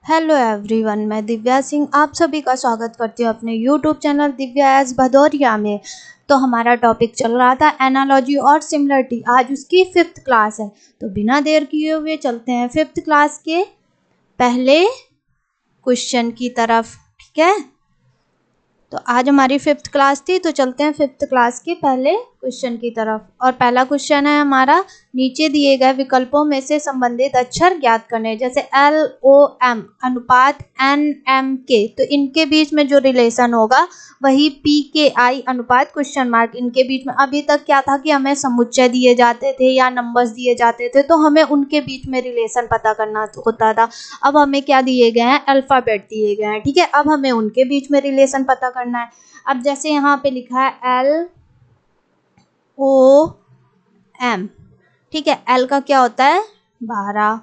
Hello everyone, मैं दिव्या सिंह आप सभी का स्वागत करती हूँ अपने YouTube channel Divya S Bhadauria में। तो हमारा टॉपिक चल रहा था एनालॉजी और सिमिलरिटी। आज उसकी 5th क्लास है, तो बिना देर किए हुए चलते हैं 5th क्लास के पहले क्वेश्चन की तरफ। ठीक है, तो आज हमारी 5th क्लास थी, तो चलते हैं 5th क्लास के पहले क्वेश्चन की तरफ। और पहला क्वेश्चन है हमारा, नीचे दिए गए विकल्पों में से संबंधित अक्षर ज्ञात करने, जैसे LOM अनुपात NMK, तो इनके बीच में जो रिलेशन होगा वही PKI अनुपात क्वेश्चन मार्क, इनके बीच में। अभी तक क्या था कि हमें समुच्चय दिए जाते थे या नंबर्स दिए जाते थे, तो हमें उनके बीच में रिलेशन पता करना होता था। अब हमें क्या दिए गए हैं, अल्फ़ाबेट दिए गए हैं। ठीक है, अब हमें उनके बीच में रिलेशन पता करना है। अब जैसे यहाँ पे लिखा है LOM, ठीक है, L का क्या होता है 12,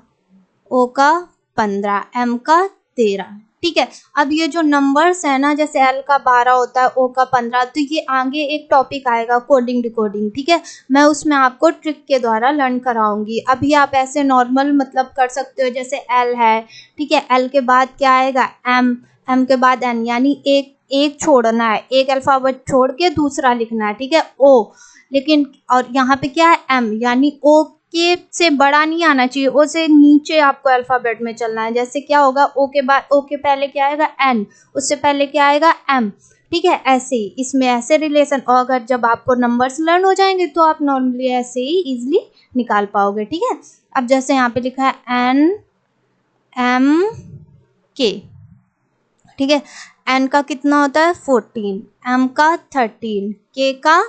O का 15, M का 13। ठीक है, अब ये जो नंबर्स है ना, जैसे L का 12 होता है, O का 15, तो ये आगे एक टॉपिक आएगा कोडिंग डिकोडिंग। ठीक है, मैं उसमें आपको ट्रिक के द्वारा लर्न कराऊंगी। अभी आप ऐसे नॉर्मल मतलब कर सकते हो, जैसे L है, ठीक है, L के बाद क्या आएगा M, M के बाद N, यानी एक छोड़ना है, एक अल्फाबेट छोड़ के दूसरा लिखना है। ठीक है, O, लेकिन और यहाँ पे क्या है M, यानी O के से बड़ा नहीं आना चाहिए, ओ से नीचे आपको अल्फाबेट में चलना है। जैसे क्या होगा, ओ के बाद, ओ के पहले क्या आएगा N, उससे पहले क्या आएगा M। ठीक है, ऐसे ही इसमें ऐसे रिलेशन, और अगर जब आपको नंबर्स लर्न हो जाएंगे तो आप नॉर्मली ऐसे ही इजीली निकाल पाओगे। ठीक है, अब जैसे यहाँ पे लिखा है NMK, ठीक है, N का कितना होता है 14, M का 13, K का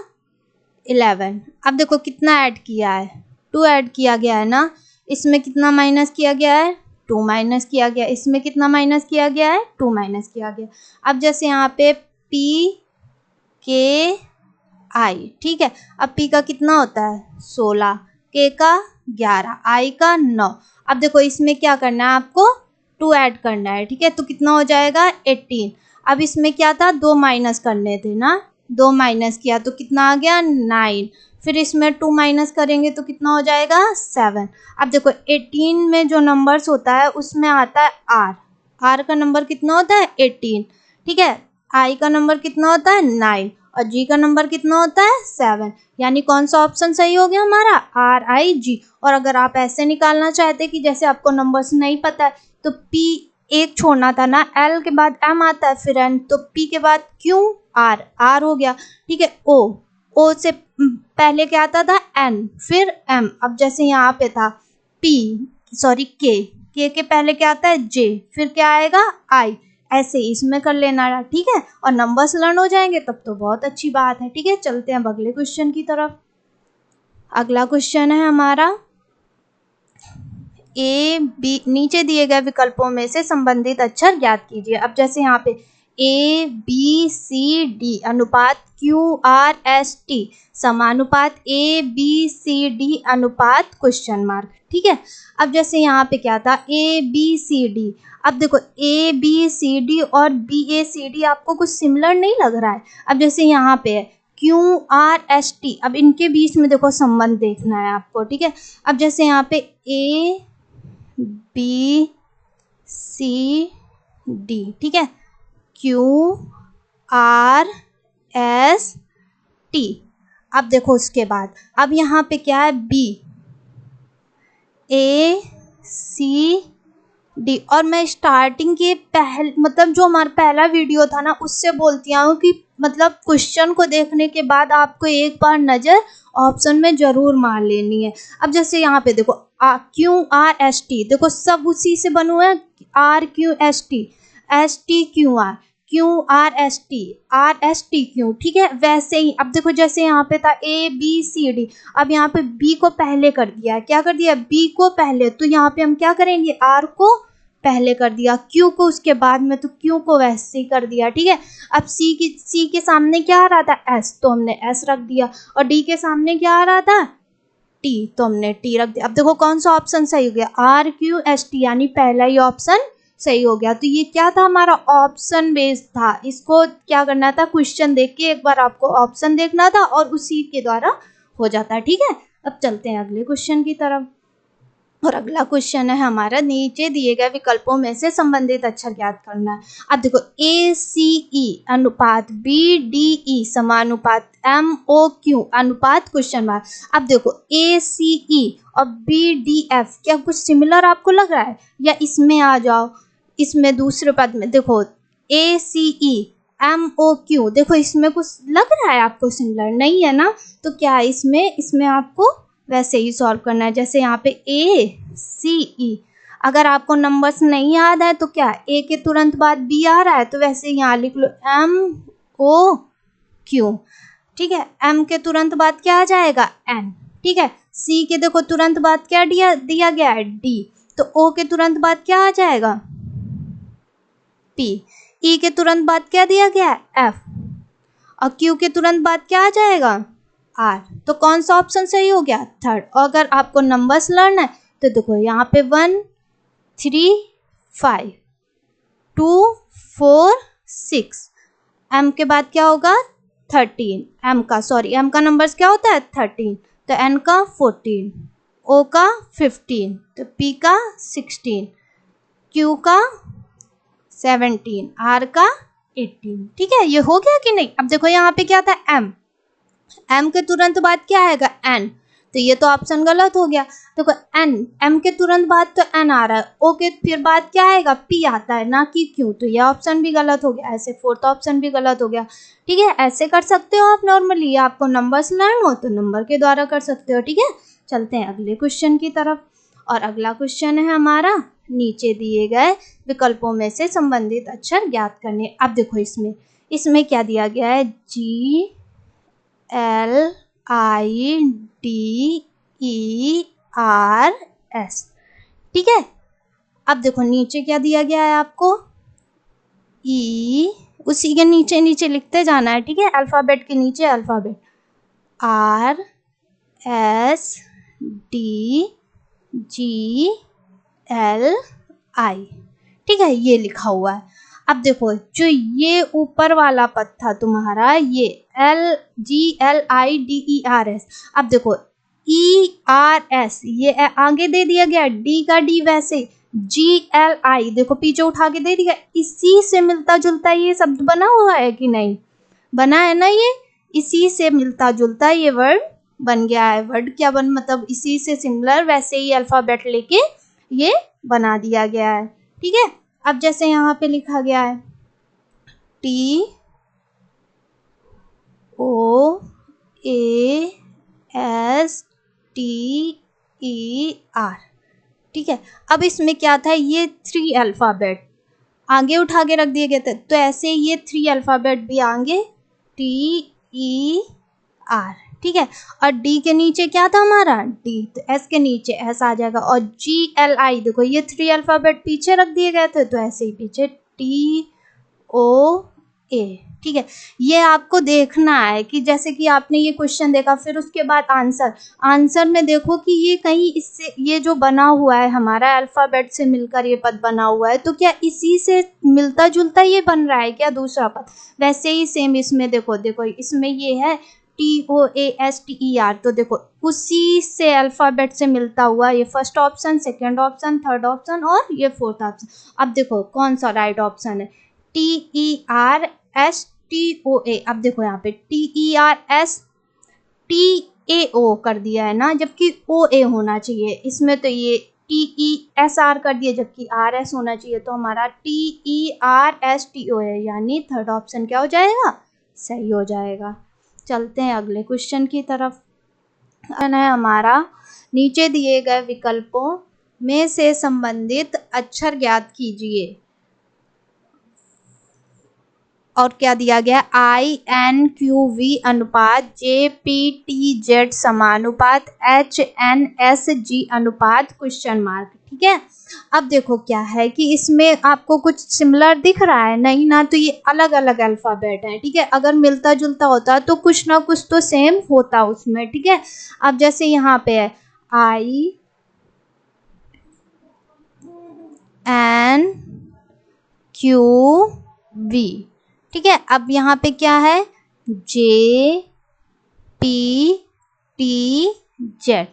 11। अब देखो कितना ऐड किया है, 2 ऐड किया गया है ना, इसमें कितना माइनस किया गया है 2 माइनस किया गया, इसमें कितना माइनस किया गया है 2 माइनस किया गया। अब जैसे यहाँ पे PKI, ठीक है, अब P का कितना होता है 16, K का 11, I का 9। अब देखो इसमें क्या करना है आपको 2 ऐड करना है। ठीक है, तो कितना हो जाएगा 18। अब इसमें क्या था 2 माइनस करने थे ना, 2 माइनस किया तो कितना आ गया 9, फिर इसमें 2 माइनस करेंगे तो कितना हो जाएगा 7। अब देखो 18 में जो नंबर्स होता है उसमें आता है R का नंबर कितना होता है 18। ठीक है, I का नंबर कितना होता है 9 और G का नंबर कितना होता है 7, यानी कौन सा ऑप्शन सही हो गया हमारा RIG। और अगर आप ऐसे निकालना चाहते कि जैसे आपको नंबर्स नहीं पता है, तो P एक छोड़ना था ना, L के बाद M आता है, फिर N, तो P के बाद Q R हो गया। ठीक है, O से पहले क्या आता था N, फिर M। अब जैसे यहाँ पे था K के पहले क्या आता है J, फिर क्या आएगा I, ऐसे ही इसमें कर लेना। ठीक है, और नंबर्स लर्न हो जाएंगे तब तो बहुत अच्छी बात है। ठीक है, चलते हैं अगले क्वेश्चन की तरफ। अगला क्वेश्चन है हमारा, A, B, नीचे दिए गए विकल्पों में से संबंधित अक्षर ज्ञात कीजिए। अब जैसे यहाँ पे ABCD अनुपात QRST समानुपात ABCD अनुपात क्वेश्चन मार्क। ठीक है, अब जैसे यहाँ पे क्या था ABCD, अब देखो ABCD और BACD आपको कुछ सिमिलर नहीं लग रहा है। अब जैसे यहाँ पे है QRST, अब इनके बीच में देखो संबंध देखना है आपको। ठीक है, अब जैसे यहाँ पे ABCD, ठीक है, QRST। अब देखो उसके बाद, अब यहाँ पे क्या है BACD, और मैं स्टार्टिंग के मतलब जो हमारा पहला वीडियो था ना, उससे बोलती हूँ कि मतलब क्वेश्चन को देखने के बाद आपको एक बार नज़र ऑप्शन में ज़रूर मार लेनी है। अब जैसे यहाँ पे देखो QRST, देखो सब उसी से बने हुए हैं, RQST, STQR, QRST ठीक है, वैसे ही अब देखो जैसे यहाँ पे था ABCD, अब यहाँ पे B को पहले कर दिया है, क्या कर दिया B को पहले, तो यहाँ पे हम क्या करेंगे R को पहले कर दिया, Q को उसके बाद में, तो Q को वैसे ही कर दिया। ठीक है, अब C के सामने क्या आ रहा था S, तो हमने S रख दिया, और D के सामने क्या आ रहा था T, तो हमने T रख दिया। अब देखो कौन सा ऑप्शन सही हो गया RQST, यानी पहला ही ऑप्शन सही हो गया। तो ये क्या था हमारा ऑप्शन बेस्ड था, इसको क्या करना था क्वेश्चन देख के एक बार आपको ऑप्शन देखना था और उसी के द्वारा हो जाता है। ठीक है, अब चलते हैं अगले क्वेश्चन की तरफ। और अगला क्वेश्चन है हमारा, नीचे दिए गए विकल्पों में से संबंधित अक्षर ज्ञात करना है। अब देखो ACE अनुपात BDE समानुपात MOQ अनुपात क्वेश्चन मार्क। अब देखो ACE और BDF क्या कुछ सिमिलर आपको लग रहा है, या इसमें आ जाओ, इसमें दूसरे पद में देखो ACE MOQ, देखो इसमें कुछ लग रहा है आपको सिमिलर, नहीं है ना, तो क्या है इसमें आपको वैसे ही सॉल्व करना है। जैसे यहाँ पे ACE, अगर आपको नंबर्स नहीं याद है तो क्या A के तुरंत बाद B आ रहा है, तो वैसे यहाँ लिख लो MOQ, ठीक है। M के तुरंत बाद क्या आ जाएगा N, ठीक है। C के देखो तुरंत बाद क्या दिया गया है D, तो O के तुरंत बाद क्या आ जाएगा P, E के तुरंत बाद क्या दिया गया है F, और Q के तुरंत बाद क्या आ जाएगा R। तो कौन सा ऑप्शन सही हो गया, थर्ड। और अगर आपको नंबर्स लर्न है तो देखो यहाँ पे 1 3 5 2 4 6, M के बाद क्या होगा 13, M का नंबर्स क्या होता है 13, तो N का 14, O का 15, तो P का 16, Q का 17, R का 18, ठीक है। ये हो गया कि नहीं। अब देखो यहाँ पे क्या था M के तुरंत बाद क्या आएगा N, तो ये तो ऑप्शन गलत हो गया। देखो M के तुरंत बाद तो N आ रहा है, O के फिर बाद क्या आएगा P आता है ना कि Q, तो ये ऑप्शन भी गलत हो गया। ऐसे फोर्थ ऑप्शन भी गलत हो गया, ठीक है। ऐसे कर सकते हो आप नॉर्मली, आपको नंबर्स लर्न हो तो नंबर के द्वारा कर सकते हो, ठीक है। चलते हैं अगले क्वेश्चन की तरफ, और अगला क्वेश्चन है हमारा, नीचे दिए गए विकल्पों में से संबंधित अक्षर ज्ञात करने। अब देखो इसमें क्या दिया गया है, GLIDERS, ठीक है। अब देखो नीचे क्या दिया गया है आपको, E, उसी के नीचे नीचे लिखते जाना है, ठीक है। अल्फाबेट के नीचे अल्फाबेट RSDGLI, ठीक है, ये लिखा हुआ है। अब देखो जो ये ऊपर वाला पद था तुम्हारा, ये GLIDERS, अब देखो ERS ये आगे दे दिया गया, D का D वैसे, GLI देखो पीछे उठा के दे दिया, इसी से मिलता जुलता ये शब्द बना हुआ है कि नहीं, बना है ना, ये इसी से मिलता जुलता ये वर्ड बन गया है। वर्ड क्या बन, मतलब इसी से सिमिलर, वैसे ही अल्फाबेट लेके ये बना दिया गया है, ठीक है। अब जैसे यहाँ पे लिखा गया है TOASTER, ठीक है। अब इसमें क्या था, ये 3 अल्फाबेट आगे उठा के रख दिए गए थे, तो ऐसे ये 3 अल्फाबेट भी आगे TER, ठीक है। और D के नीचे क्या था हमारा D, तो S के नीचे S आ जाएगा, और GLI देखो ये 3 अल्फाबेट पीछे रख दिए गए थे, तो ऐसे ही पीछे TOA, ठीक है। ये आपको देखना है कि जैसे कि आपने ये क्वेश्चन देखा, फिर उसके बाद आंसर में देखो कि ये कहीं इससे, ये जो बना हुआ है हमारा अल्फाबेट से मिलकर ये पद बना हुआ है, तो क्या इसी से मिलता जुलता ये बन रहा है क्या दूसरा पद। वैसे ही सेम इसमें देखो इसमें ये है TOASTER, तो देखो उसी से अल्फाबेट से मिलता हुआ ये first option, second option, third option और ये फोर्थ ऑप्शन। अब देखो कौन सा राइट ऑप्शन है, TERSTOA। अब देखो यहाँ पे TERSTAO कर दिया है ना, जबकि OA होना चाहिए इसमें, तो ये TESR कर दिया, जबकि RS होना चाहिए, तो हमारा TERSTO है, यानी थर्ड ऑप्शन क्या हो जाएगा, सही हो जाएगा। चलते हैं अगले क्वेश्चन की तरफ, है हमारा, नीचे दिए गए विकल्पों में से संबंधित अक्षर ज्ञात कीजिए। और क्या दिया गया, INQV अनुपात JPTZ समानुपात HNSG अनुपात क्वेश्चन मार्क, ठीक है। अब देखो क्या है कि इसमें आपको कुछ सिमिलर दिख रहा है, नहीं ना, तो ये अलग अलग अल्फाबेट है, ठीक है। अगर मिलता जुलता होता तो कुछ ना कुछ तो सेम होता उसमें, ठीक है। अब जैसे यहाँ पे है INQV, ठीक है। अब यहाँ पे क्या है JPTZ,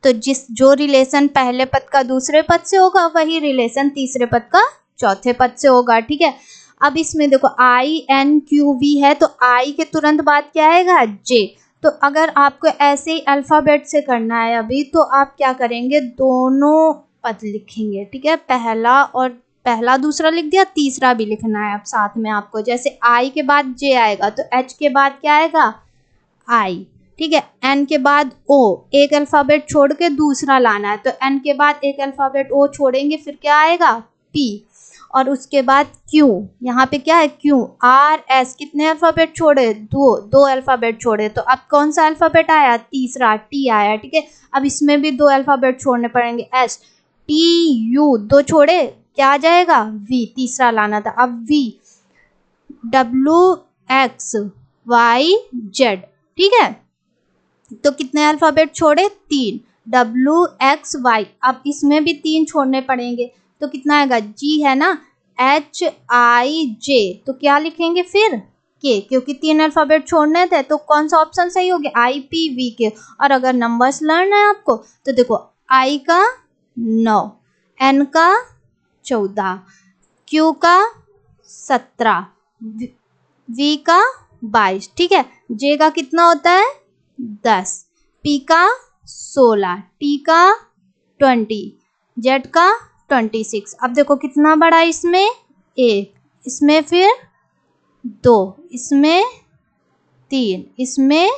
तो जो रिलेशन पहले पद का दूसरे पद से होगा वही रिलेशन तीसरे पद का चौथे पद से होगा। ठीक है, अब इसमें देखो INQV है तो I के तुरंत बाद क्या आएगा J। तो अगर आपको ऐसे ही अल्फ़ाबेट से करना है अभी तो आप क्या करेंगे, दोनों पद लिखेंगे। ठीक है, पहला दूसरा लिख दिया, तीसरा भी लिखना है अब साथ में आपको। जैसे I के बाद J आएगा तो H के बाद क्या आएगा I। ठीक है, N के बाद O, एक अल्फ़ाबेट छोड़ के दूसरा लाना है तो N के बाद एक अल्फ़ाबेट O छोड़ेंगे, फिर क्या आएगा P, और उसके बाद Q। यहाँ पे क्या है Q, R S, कितने अल्फ़ाबेट छोड़े, दो अल्फ़ाबेट छोड़े, तो अब कौन सा अल्फ़ाबेट आया, तीसरा T आया। ठीक है, अब इसमें भी दो अल्फ़ाबेट छोड़ने पड़ेंगे, S T U, दो छोड़े, क्या आ जाएगा V, तीसरा लाना था, अब V W X Y Z। ठीक है, तो कितने अल्फ़ाबेट छोड़े, 3, W X Y। अब इसमें भी 3 छोड़ने पड़ेंगे तो कितना आएगा, G है ना, H I J, तो क्या लिखेंगे फिर K, क्योंकि 3 अल्फ़ाबेट छोड़ने थे तो कौन सा ऑप्शन सही हो गया, I P V K। और अगर नंबर्स लर्न है आपको तो देखो I का 9, N का 14, Q का 17, V का 22। ठीक है, J का कितना होता है 10, P का 16, T का 20, Z का 26। अब देखो कितना बड़ा, इसमें 1, इसमें फिर 2, इसमें 3, इसमें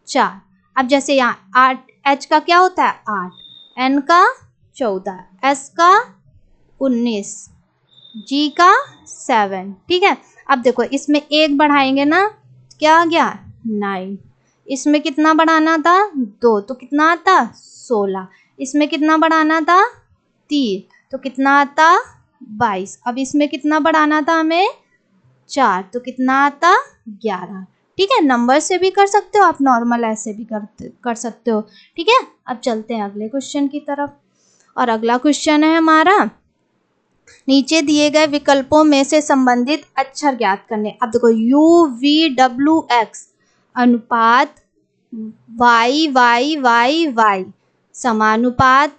4। अब जैसे यहाँ 8, H का क्या होता है 8, N का 14, S का 19, G का 7। ठीक है, अब देखो इसमें 1 बढ़ाएंगे ना, क्या आ गया 9, इसमें कितना बढ़ाना था 2, तो कितना आता 16, इसमें कितना बढ़ाना था 3, तो कितना आता 22। अब इसमें कितना बढ़ाना था हमें 4, तो कितना आता 11। ठीक है, नंबर से भी कर सकते हो आप, नॉर्मल ऐसे भी कर सकते हो। ठीक है, अब चलते हैं अगले क्वेश्चन की तरफ, और अगला क्वेश्चन है हमारा, नीचे दिए गए विकल्पों में से संबंधित अक्षर ज्ञात करने। अब देखो UVWX अनुपात YYYY समानुपात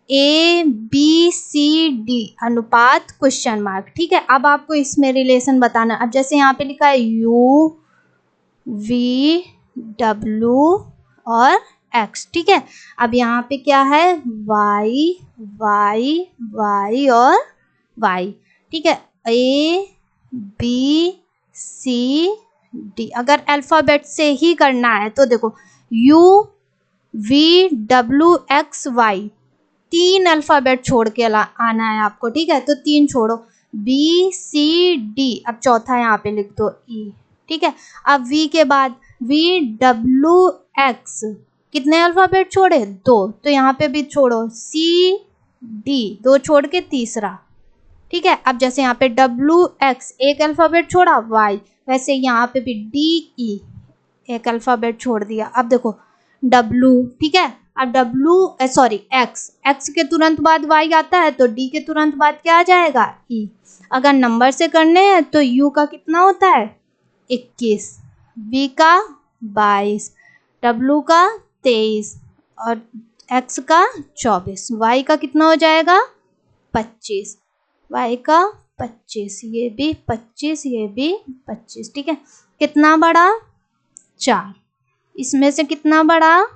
ABCD अनुपात क्वेश्चन मार्क। ठीक है, अब आपको इसमें रिलेशन बताना। अब जैसे यहाँ पे लिखा है UVW और X। ठीक है, अब यहाँ पे क्या है Y और Y। ठीक है, ABCD। अगर अल्फ़ाबेट से ही करना है तो देखो UVWXY 3 अल्फ़ाबेट छोड़ के आना है आपको। ठीक है, तो 3 छोड़ो, BCD, अब चौथा यहाँ पे लिख दो E। ठीक है, अब V के बाद VWX, कितने अल्फ़ाबेट छोड़े 2, तो यहाँ पे भी छोड़ो, CD, 2 छोड़ के तीसरा। ठीक है, अब जैसे यहाँ पे WX एक अल्फ़ाबेट छोड़ा Y, वैसे यहाँ पे भी DE एक अल्फ़ाबेट छोड़ दिया। अब देखो W। ठीक है, अब X के तुरंत बाद Y आता है तो D के तुरंत बाद क्या आ जाएगा E। अगर नंबर से करने हैं तो U का कितना होता है 21, V का 22, W का 23 और X का 24, Y का कितना हो जाएगा 25, Y का 25, ये भी 25, ये भी 25। ठीक है, कितना बड़ा 4, इसमें से कितना बड़ा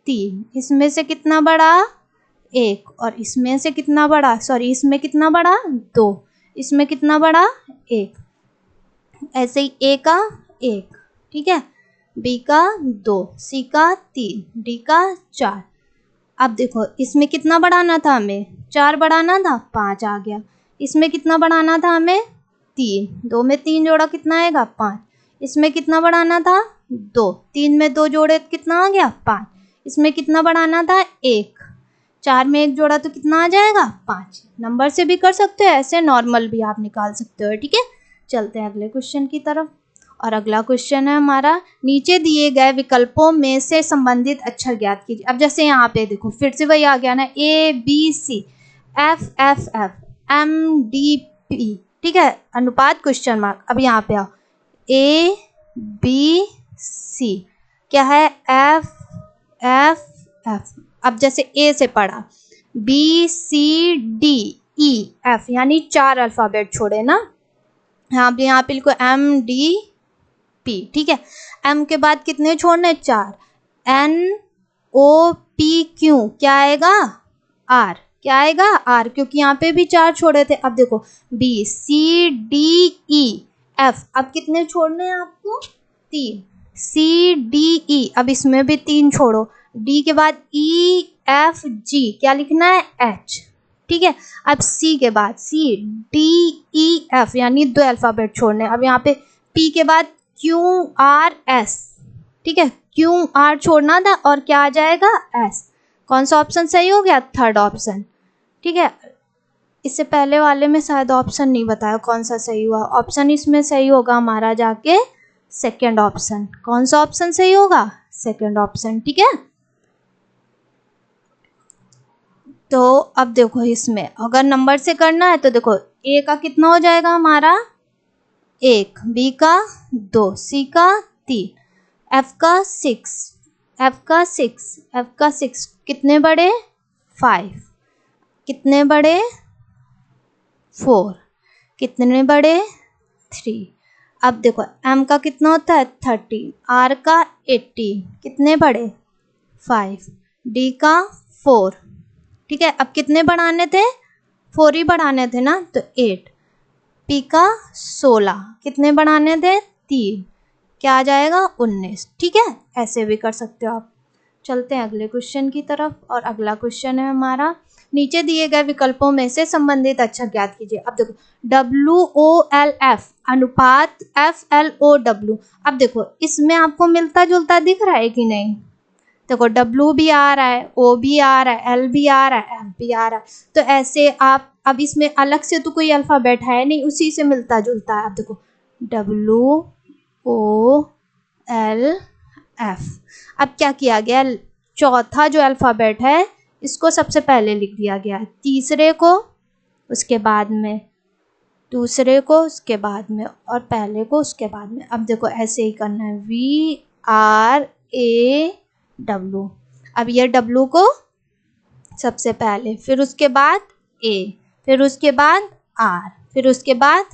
3, इसमें से कितना बड़ा 1, और इसमें से कितना बड़ा, सॉरी इसमें कितना बड़ा 2, इसमें कितना बड़ा 1, ऐसे ही A का 1। ठीक है, B का 2, C का 3, D का 4। अब देखो इसमें कितना बढ़ाना था हमें 4 बढ़ाना था 5 आ गया, इसमें कितना बढ़ाना था हमें 3, 2 में 3 जोड़ा कितना आएगा 5, इसमें कितना बढ़ाना था 2, 3 में 2 जोड़े कितना आ गया 5, इसमें कितना बढ़ाना था 1, 4 में 1 जोड़ा तो कितना आ जाएगा 5। नंबर से भी कर सकते हो, ऐसे नॉर्मल भी आप निकाल सकते हो। ठीक है, चलते हैं अगले क्वेश्चन की तरफ, और अगला क्वेश्चन है हमारा, नीचे दिए गए विकल्पों में से संबंधित अक्षर ज्ञात कीजिए। अब जैसे यहाँ पे देखो फिर से वही आ गया ना, ABC FFF MDP। ठीक है, अनुपात क्वेश्चन मार्क। अब यहाँ पे आओ ABC क्या है FFF, अब जैसे ए से पढ़ा B C D E F, यानी 4 अल्फ़ाबेट छोड़े ना। यहाँ पे लिखो एम डी पी, ठीक है। एम के बाद कितने छोड़ने, 4। एन ओ पी क्यू क्या आएगा, आर, क्या आएगा, आर, क्योंकि यहाँ पे भी 4 छोड़े थे। अब देखो B C D E F, अब कितने छोड़ने हैं आपको, 3। सी डी ई, अब इसमें भी 3 छोड़ो। डी के बाद ई एफ जी, क्या लिखना है, एच, ठीक है। अब सी के बाद सी डी ई एफ, यानी 2 अल्फ़ाबेट छोड़ने। अब यहाँ पे पी के बाद क्यू आर एस, ठीक है, क्यू आर छोड़ना था और क्या आ जाएगा, एस। कौन सा ऑप्शन सही हो गया, थर्ड ऑप्शन, ठीक है। इससे पहले वाले में शायद ऑप्शन नहीं बताया कौन सा सही हुआ। ऑप्शन इसमें सही होगा हमारा जाके सेकंड ऑप्शन। कौन सा ऑप्शन सही होगा, सेकंड ऑप्शन, ठीक है। तो अब देखो इसमें अगर नंबर से करना है तो देखो ए का कितना हो जाएगा हमारा 1, बी का 2, सी का 3, एफ का 6, एफ का 6, एफ का 6, कितने बड़े 5, कितने बड़े 4, कितने बड़े 3। अब देखो एम का कितना होता है 13, आर का 18, कितने बड़े 5, डी का 4, ठीक है। अब कितने बढ़ाने थे, 4 ही बढ़ाने थे ना, तो 8। पी का 16, कितने बढ़ाने थे 3, क्या आ जाएगा 19, ठीक है। ऐसे भी कर सकते हो आप। चलते हैं अगले क्वेश्चन की तरफ, और अगला क्वेश्चन है हमारा, नीचे दिए गए विकल्पों में से संबंधित अक्षर ज्ञात कीजिए। अब देखो WOLF अनुपात FLOW, अब देखो इसमें आपको मिलता जुलता दिख रहा है कि नहीं, देखो W भी आ रहा है, O भी आ रहा है, L भी आ रहा है, F भी आ रहा है। तो ऐसे आप, अब इसमें अलग से तो कोई अल्फ़ाबेट है नहीं, उसी से मिलता जुलता है। अब देखो WOLF, अब क्या किया गया, चौथा जो अल्फ़ाबेट है इसको सबसे पहले लिख दिया गया है, तीसरे को उसके बाद में, दूसरे को उसके बाद में, और पहले को उसके बाद में। अब देखो ऐसे ही करना है, VRAW। अब ये W को सबसे पहले, फिर उसके बाद A, फिर उसके बाद R, फिर उसके बाद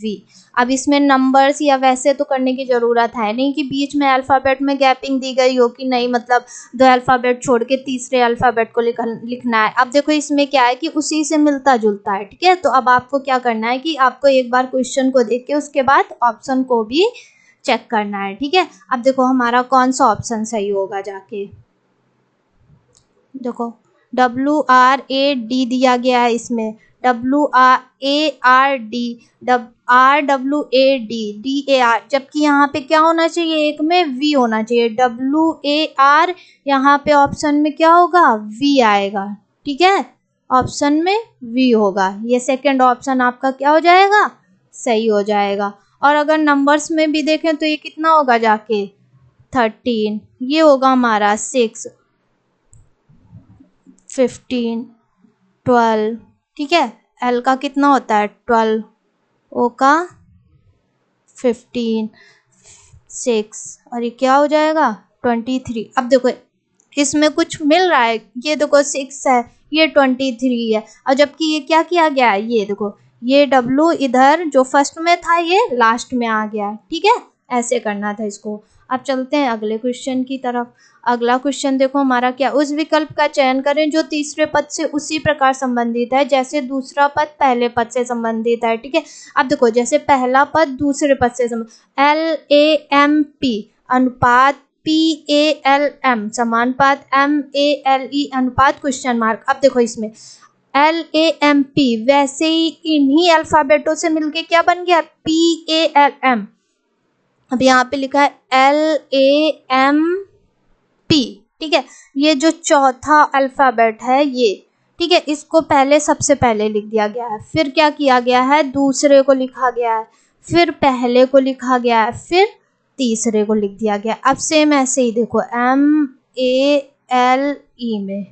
V। अब इसमें नंबर्स या वैसे तो करने की ज़रूरत है नहीं कि बीच में अल्फ़ाबेट में गैपिंग दी गई हो कि नहीं, मतलब 2 अल्फ़ाबेट छोड़ के तीसरे अल्फ़ाबेट को लिखना है। अब देखो इसमें क्या है कि उसी से मिलता जुलता है, ठीक है। तो अब आपको क्या करना है कि आपको एक बार क्वेश्चन को देख के उसके बाद ऑप्शन को भी चेक करना है, ठीक है। अब देखो हमारा कौन सा ऑप्शन सही होगा, जाके देखो WRAD दिया गया है इसमें, WRARD, RWAD, DAR, जबकि यहाँ पे क्या होना चाहिए, एक में V होना चाहिए, WAR, यहाँ पे ऑप्शन में क्या होगा, V आएगा, ठीक है, ऑप्शन में V होगा। ये सेकंड ऑप्शन आपका क्या हो जाएगा, सही हो जाएगा। और अगर नंबर्स में भी देखें तो ये कितना होगा जाके 13, ये होगा हमारा 6, 15, 12, ठीक है। L का कितना होता है 12, O का 15, 6, और ये क्या हो जाएगा 23। अब देखो इसमें कुछ मिल रहा है, ये देखो 6 है, ये 23 है, और जबकि ये क्या किया गया है, ये देखो ये W इधर जो फर्स्ट में था ये लास्ट में आ गया है, ठीक है। ऐसे करना था इसको। अब चलते हैं अगले क्वेश्चन की तरफ। अगला क्वेश्चन देखो हमारा क्या, उस विकल्प का चयन करें जो तीसरे पद से उसी प्रकार संबंधित है जैसे दूसरा पद पहले पद से संबंधित है, ठीक है। अब देखो जैसे पहला पद दूसरे पद से LAMP अनुपात PALM समानुपात MALE अनुपात क्वेश्चन मार्क। अब देखो इसमें LAMP वैसे ही इन्हीं अल्फ़ाबेटों से मिलके क्या बन गया, PALM। अब यहाँ पे लिखा है LAMP, ठीक है। ये जो चौथा अल्फ़ाबेट है ये, ठीक है, इसको पहले सबसे पहले लिख दिया गया है, फिर क्या किया गया है, दूसरे को लिखा गया है, फिर पहले को लिखा गया है, फिर तीसरे को लिख दिया गया। अब सेम ऐसे ही देखो MALE में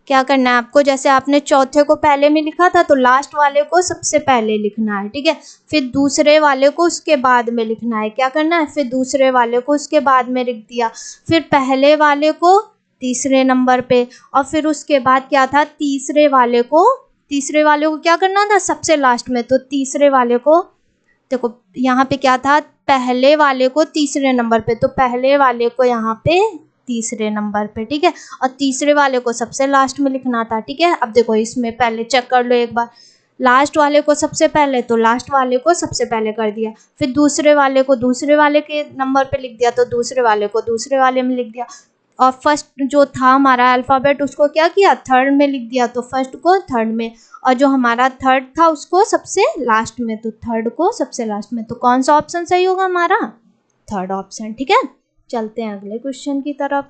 क्या करना है आपको, जैसे आपने चौथे को पहले में लिखा था तो लास्ट वाले को सबसे पहले लिखना है, ठीक है। फिर दूसरे वाले को उसके बाद में लिखना है, क्या करना है, फिर दूसरे वाले को उसके बाद में लिख दिया, फिर पहले वाले को तीसरे नंबर पे। और फिर उसके बाद क्या था, तीसरे वाले को क्या करना था, सबसे लास्ट में। तो तीसरे वाले को देखो यहाँ पे क्या था, पहले वाले को तीसरे नंबर पे, तो पहले वाले को यहाँ पे तीसरे नंबर पे, ठीक है। और तीसरे वाले को सबसे लास्ट में लिखना था, ठीक है। अब देखो इसमें पहले चेक कर लो एक बार, लास्ट वाले को सबसे पहले, तो लास्ट वाले को सबसे पहले कर दिया। फिर दूसरे वाले को दूसरे वाले के नंबर पे लिख दिया, तो दूसरे वाले को दूसरे वाले में लिख दिया। और फर्स्ट जो था हमारा अल्फ़ाबेट, उसको क्या किया, थर्ड में लिख दिया, तो फर्स्ट को थर्ड में। और जो हमारा थर्ड था उसको सबसे लास्ट में, तो थर्ड को सबसे लास्ट में। तो कौन सा ऑप्शन सही होगा हमारा, थर्ड ऑप्शन, ठीक है। चलते हैं अगले क्वेश्चन की तरफ।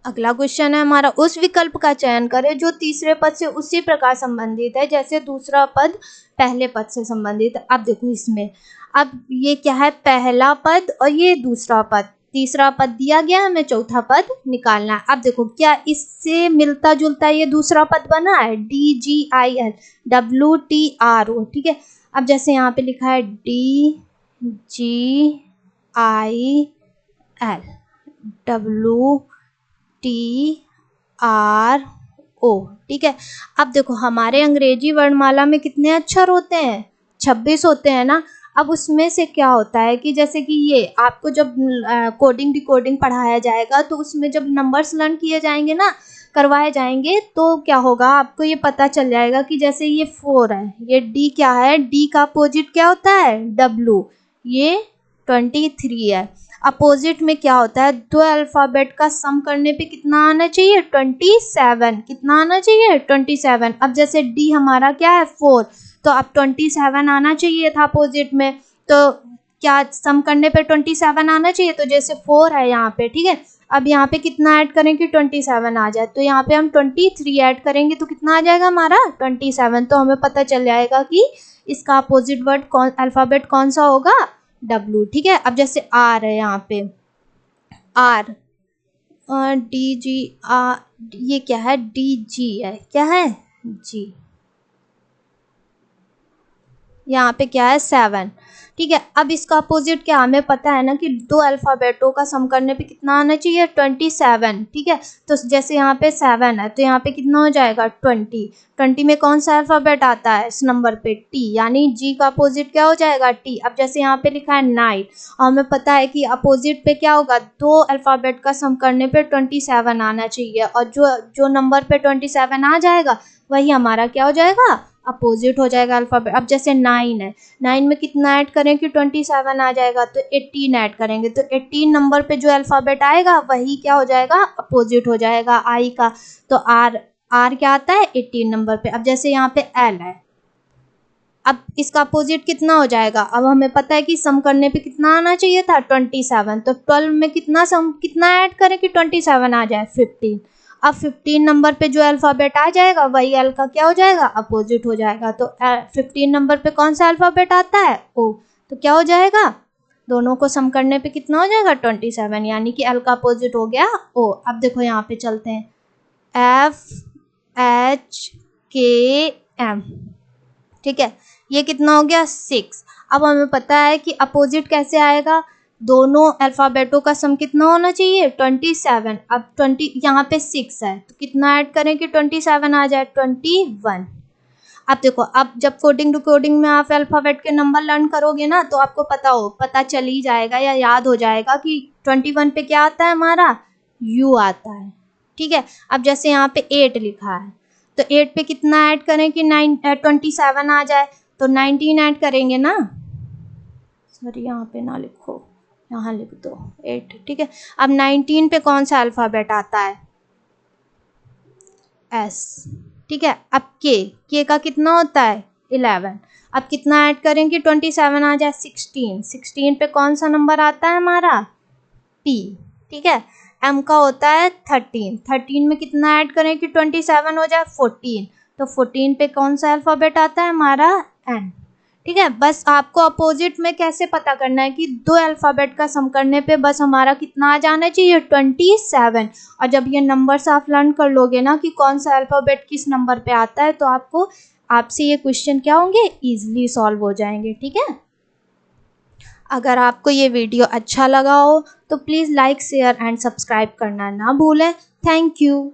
अगला क्वेश्चन है हमारा, उस विकल्प का चयन करें जो तीसरे पद से उसी प्रकार संबंधित है जैसे दूसरा पद पहले पद से संबंधित है। अब देखो इसमें, अब ये क्या है, पहला पद और ये दूसरा पद, तीसरा पद दिया गया, हमें चौथा पद निकालना है। अब देखो क्या इससे मिलता जुलता ये दूसरा पद बना है, DGIL WTRO, ठीक है। अब जैसे यहाँ पे लिखा है DGIL WTRO, ठीक है। अब देखो हमारे अंग्रेजी वर्णमाला में कितने अक्षर होते हैं, 26 होते हैं ना। अब उसमें से क्या होता है कि जैसे कि ये आपको जब कोडिंग डिकोडिंग पढ़ाया जाएगा, तो उसमें जब नंबर्स लर्न किए जाएंगे ना, करवाए जाएंगे, तो क्या होगा, आपको ये पता चल जाएगा कि जैसे ये 4 है, ये D क्या है, D का अपोजिट क्या होता है, W, ये 23 है। अपोजिट में क्या होता है, दो अल्फ़ाबेट का सम करने पे कितना आना चाहिए, 27, कितना आना चाहिए, 27। अब जैसे D हमारा क्या है, 4, तो अब 27 आना चाहिए था अपोजिट में, तो क्या सम करने पे 27 आना चाहिए, तो जैसे 4 है यहाँ पे, ठीक है। अब यहाँ पे कितना ऐड करें कि 27 आ जाए, तो यहाँ पे हम 23 ऐड करेंगे तो कितना आ जाएगा हमारा 27। तो हमें पता चल जाएगा कि इसका अपोजिट वर्ड अल्फ़ाबेट कौन सा होगा, W, ठीक है। अब जैसे R है यहाँ पे, R DGR, ये क्या है, DG है, क्या है, G, यहाँ पे क्या है 7, ठीक है। अब इसका अपोजिट क्या, हमें पता है ना कि दो अल्फ़ाबेटों का सम करने पे कितना आना चाहिए, 27, ठीक है। तो जैसे यहाँ पे 7 है, तो यहाँ पे कितना हो जाएगा 20 में कौन सा अल्फ़ाबेट आता है इस नंबर पे, T, यानी G का अपोजिट क्या हो जाएगा, T। अब जैसे यहाँ पे लिखा है 9, हमें पता है कि अपोजिट पे क्या होगा, दो अल्फ़ाबेट का सम करने पे 27 आना चाहिए, और जो नंबर पे 27 आ जाएगा वही हमारा क्या हो जाएगा, अपोजिट हो जाएगा अल्फ़ाबेट। अब जैसे 9 है, 9 में कितना ऐड करें कि 27 आ जाएगा, तो 18 ऐड करेंगे, तो 18 नंबर पे जो अल्फ़ाबेट आएगा वही क्या हो जाएगा, अपोजिट हो जाएगा I का। तो R क्या आता है 18 नंबर पे। अब जैसे यहाँ पे L है, अब इसका अपोजिट कितना हो जाएगा, अब हमें पता है कि सम करने पे कितना आना चाहिए था 27, तो 12 में कितना ऐड करें कि 27 आ जाए, 15। अब 15 नंबर पे जो अल्फ़ाबेट आ जाएगा वही L का क्या हो जाएगा, अपोजिट हो जाएगा। तो 15 नंबर पे कौन सा अल्फ़ाबेट आता है, O, तो क्या हो जाएगा, दोनों को सम करने पे कितना हो जाएगा 27, यानी कि L का अपोजिट हो गया O। अब देखो यहाँ पे चलते हैं, FHKM, ठीक है, ये कितना हो गया 6। अब हमें पता है कि अपोजिट कैसे आएगा, दोनों अल्फ़ाबेटों का सम कितना होना चाहिए 27। अब 20 यहाँ पे 6 है, तो कितना ऐड करें कि 27 आ जाए, 21। अब देखो, अब जब कोडिंग डिकोडिंग में आप अल्फ़ाबेट के नंबर लर्न करोगे ना, तो आपको पता चल ही जाएगा या याद हो जाएगा कि 21 पे क्या आता है हमारा, U आता है, ठीक है। अब जैसे यहाँ पे 8 लिखा है, तो 8 पे कितना ऐड करें कि 27 आ जाए, तो 19 ऐड करेंगे ना, सॉरी यहाँ पे ना लिखो, यहाँ लिख दो 8, ठीक है। अब 19 पे कौन सा अल्फ़ाबेट आता है, S, ठीक है। अब K का कितना होता है 11। अब कितना ऐड करें कि 27 आ जाए, 16 पे कौन सा नंबर आता है हमारा, P, ठीक है। M का होता है 13 में कितना ऐड करें कि 27 हो जाए, 14, तो 14 पे कौन सा अल्फ़ाबेट आता है हमारा, N, ठीक है। बस आपको अपोजिट में कैसे पता करना है कि दो अल्फ़ाबेट का सम करने पे बस हमारा कितना आ जाना चाहिए 27। और जब ये नंबर्स आप लर्न कर लोगे ना कि कौन सा अल्फ़ाबेट किस नंबर पे आता है, तो आपसे ये क्वेश्चन क्या होंगे, ईजिली सॉल्व हो जाएंगे, ठीक है। अगर आपको ये वीडियो अच्छा लगा हो तो please like share and subscribe करना ना भूलें। Thank you.